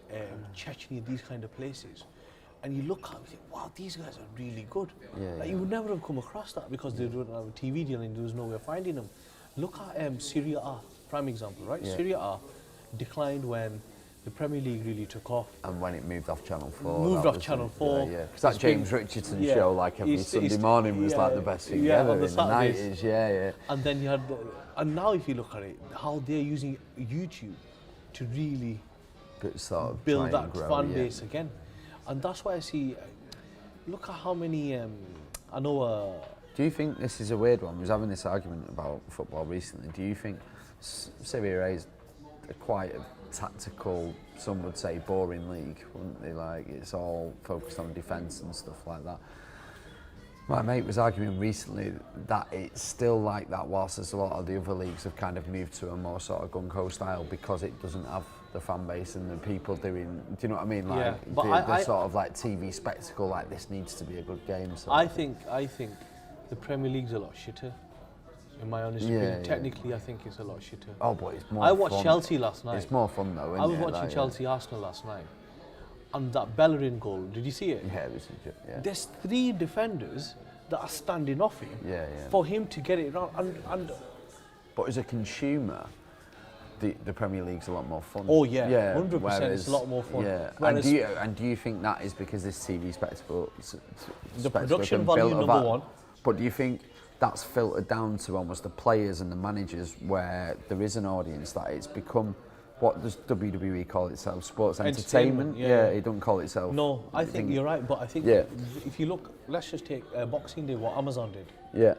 Chechnya, these kind of places. And you look at it and think, wow, these guys are really good. You would never have come across that because they don't have a TV deal and there was no way of finding them. Look at Serie A, prime example, right? Yeah. Serie A declined when the Premier League really took off. And when it moved off Channel 4. Moved off Channel 4. Because that James Richardson show, like every Sunday morning, was like the best thing ever in the 90s. And then you had, and now if you look at it, how they're using YouTube to really build that fan base again. And that's why I see, look at how many, I know... Do you think, this is a weird one, I was having this argument about football recently, do you think Serie A is quite a tactical, some would say boring league, wouldn't they? Like, it's all focused on defence and stuff like that. My mate was arguing recently that it's still like that whilst there's a lot of the other leagues have kind of moved to a more sort of gung-ho style because it doesn't have the fan base and the people doing, do you know what I mean? Like the sort of like TV spectacle, like this needs to be a good game. I think the Premier League's a lot shitter. In my honest opinion, technically I think it's a lot shitter. Oh, but it's more I watched fun. Chelsea last night. It's more fun though, isn't it? I was watching Chelsea Arsenal last night. And that Bellerin goal, did you see it? Yeah, it was There's 3 defenders that are standing off him for him to get it around. And but as a consumer, the Premier League's a lot more fun. Oh yeah, 100%. It's a lot more fun. Yeah. And do you think that is because this TV spectacle, the production value number one? But do you think that's filtered down to almost the players and the managers where there is an audience that it's become, what does WWE call itself? Sports entertainment? It don't call itself. No, I think you're right, but I think if you look, let's just take Boxing Day, what Amazon did. Yeah.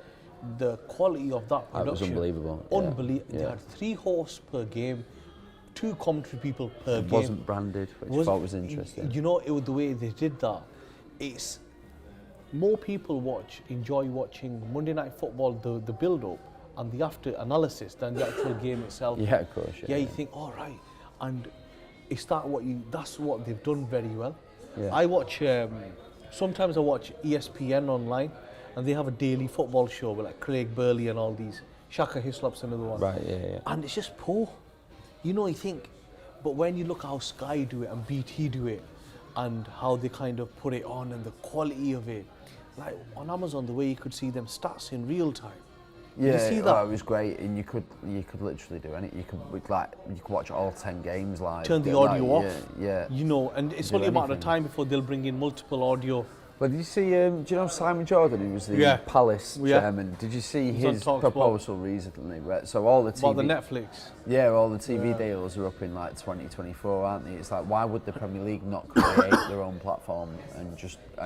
The quality of that production. That was unbelievable. Unbelievable. They had 3 hosts per game, 2 commentary people per game. It wasn't branded, which I thought was interesting. You know, the way they did that, it's more people enjoy watching Monday Night Football, the build-up and the after analysis than the actual game itself. Yeah, of course. You think, all right. and that's what they've done very well. Yeah. I watch, sometimes I watch ESPN online, and they have a daily football show with like Craig Burley and all these. Shaka Hislop's another one. Right, yeah. And it's just poor. You think, but when you look how Sky do it and BT do it, and how they kind of put it on and the quality of it, like on Amazon, the way you could see them stats in real time. Yeah, you see that? it was great, and you could literally do anything. You could watch all 10 games live. Turn the audio off. Yeah. And it's only a matter of time before they'll bring in multiple audio. Well, did you see? Do you know Simon Jordan, who was the Palace chairman? Did you see his proposal recently? So all the TV, about the Netflix. Yeah, all the TV deals are up in like 2024, aren't they? It's like, why would the Premier League not create their own platform and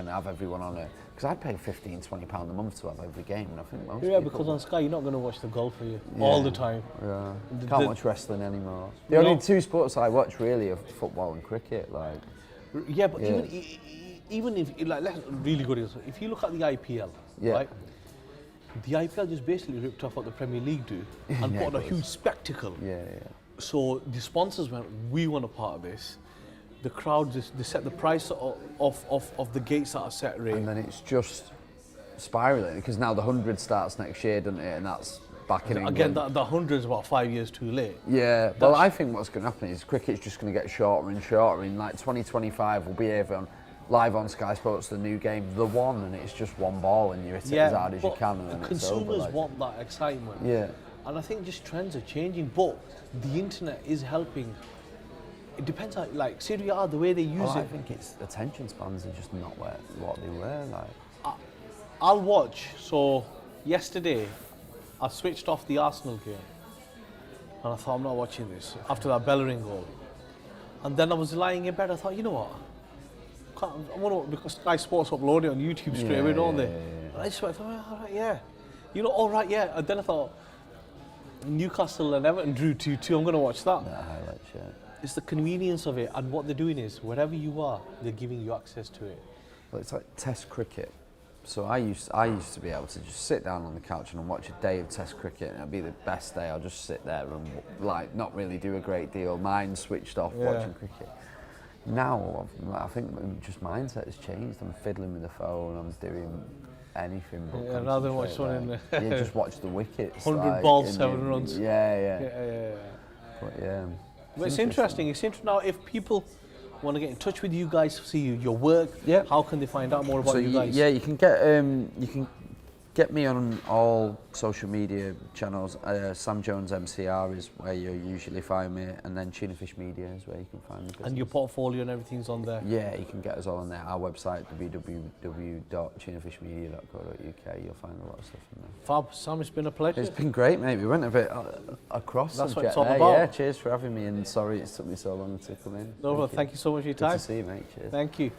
have everyone on it? Because I'd pay £15-20 a month to have every game, and I think most people because on Sky you're not going to watch the golf all the time. Yeah, can't watch wrestling anymore. The only two sports I watch really are football and cricket. Like, yeah, but even if like let's really good example. If you look at the IPL, right? The IPL just basically ripped off what the Premier League do and put on a huge spectacle. Yeah. So the sponsors went, we want a part of this. The crowd they set the price of the gates that are set rate. And then it's just spiralling because now the 100 starts next year, doesn't it? And that's back in England. Again, the 100 is about 5 years too late. Yeah, well, I think what's going to happen is cricket's just going to get shorter and shorter. In like 2025, we'll be live on Sky Sports, the new game, The One, and it's just one ball and you hit it as hard as you can. And consumers it's over, want that excitement. Yeah. And I think just trends are changing, but the internet is helping. It depends on, like, Serie A, the way they use it. I think it's attention spans are just not what they were, like. I'll watch. So, yesterday, I switched off the Arsenal game. And I thought, I'm not watching this, after that Bellerin goal. And then I was lying in bed, I thought, you know what? Because Sky Sports upload it on YouTube straight away, don't they? And I just went, all right, yeah. All right, yeah. And then I thought, Newcastle and Everton drew 2-2, I'm going to watch that. Highlights, yeah. It's the convenience of it, and what they're doing is, wherever you are, they're giving you access to it. Well, it's like Test cricket. So I used to be able to just sit down on the couch and watch a day of Test cricket, and it'd be the best day. I'll just sit there and like not really do a great deal. Mind switched off watching cricket. Now I think just mindset has changed. I'm fiddling with the phone. I'm doing anything but rather than watch one in the just watch the wickets. 100 balls, 7 runs. Yeah. But yeah. But it's interesting. It's interesting now if people want to get in touch with you guys, see your work. Yeah. How can they find out more about you guys? Yeah, you can get me on all social media channels. Sam Jones MCR is where you usually find me, and then Tunafish Media is where you can find me. And your portfolio and everything's on there? Yeah, you can get us all on there. Our website, www.tunafishmedia.co.uk. You'll find a lot of stuff in there. Fab, Sam, it's been a pleasure. It's been great, mate. We went a bit across. That's what subject it's all there. about. Yeah, cheers for having me, and sorry it took me so long to come in. No, thank you so much for your time. Good to see you, mate. Cheers. Thank you.